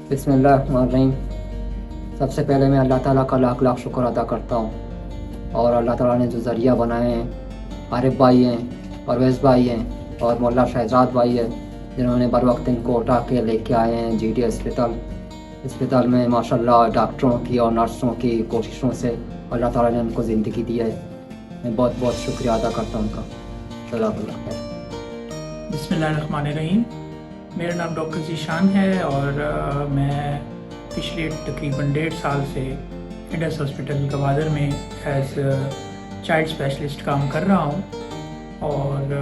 بسم اللہ الرحمن الرحیم۔ سب سے پہلے میں اللہ تعالیٰ کا لاکھ لاکھ شکر ادا کرتا ہوں، اور اللہ تعالیٰ نے جو ذریعہ بنائے ہیں، عارف بھائی ہیں، پرویز بھائی ہیں اور مولا شہزاد بھائی ہے، جنہوں نے بر وقت ان کو اٹھا کے لے کے آئے ہیں جی ڈی اسپتال میں۔ ماشاءاللہ ڈاکٹروں کی اور نرسوں کی کوششوں سے اللہ تعالیٰ نے ان کو زندگی دی ہے۔ میں بہت بہت شکریہ ادا کرتا ہوں ان کا۔ جزاک اللہ خیر۔ بسم اللہ الرحمن الرحیم۔ میرا نام ڈاکٹر ذیشان ہے اور میں پچھلے تقریباً 1.5 سال سے انڈس ہاسپٹل گوادر میں ایز چائلڈ اسپیشلسٹ کام کر رہا ہوں، اور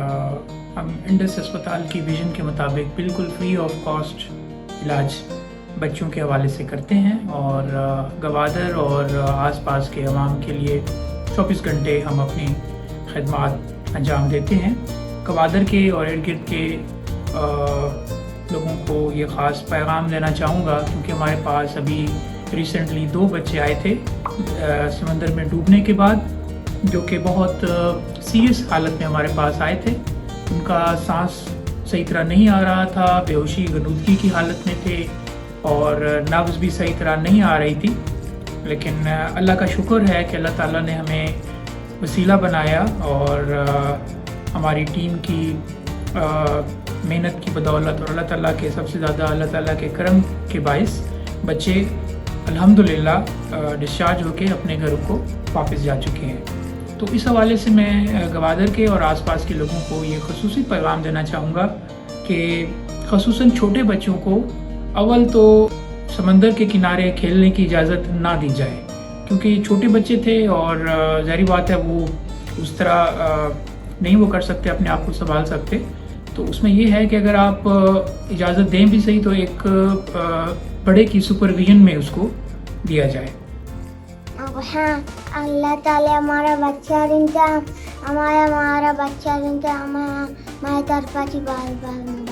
ہم انڈس اسپتال کی ویژن کے مطابق بالکل فری آف کاسٹ علاج بچوں کے حوالے سے کرتے ہیں، اور گوادر اور آس پاس کے عوام کے لیے 24 گھنٹے ہم اپنی خدمات انجام دیتے ہیں۔ گوادر کے اور ارد گرد کے لوگوں کو یہ خاص پیغام دینا چاہوں گا، کیونکہ ہمارے پاس ابھی ریسنٹلی 2 بچے آئے تھے سمندر میں ڈوبنے کے بعد، جو کہ بہت سیریس حالت میں ہمارے پاس آئے تھے۔ ان کا سانس صحیح طرح نہیں آ رہا تھا، بے ہوشی غنودگی کی حالت میں تھے، اور نبض بھی صحیح طرح نہیں آ رہی تھی، لیکن اللہ کا شکر ہے کہ اللہ تعالیٰ نے ہمیں وسیلہ بنایا، اور ہماری ٹیم کی محنت کی بدولت اور اللہ تعالیٰ کے سب سے زیادہ اللہ تعالیٰ کے کرم کے باعث بچے الحمدللہ ڈسچارج ہو کے اپنے گھروں کو واپس جا چکے ہیں۔ تو اس حوالے سے میں گوادر کے اور آس پاس کے لوگوں کو یہ خصوصی پیغام دینا چاہوں گا کہ خصوصاً چھوٹے بچوں کو اول تو سمندر کے کنارے کھیلنے کی اجازت نہ دی جائے، کیونکہ یہ چھوٹے بچے تھے اور ظاہری بات ہے وہ اس طرح نہیں وہ کر سکتے، اپنے آپ کو سنبھال سکتے۔ تو اس میں یہ ہے کہ اگر آپ اجازت دیں بھی صحیح، تو ایک بڑے کی سپرویژن میں اس کو دیا جائے۔ ہاں، اللہ تعالیٰ ہمارا بچہ رنتا ہمارا بچہ رنتا ہمارا طرف بار بار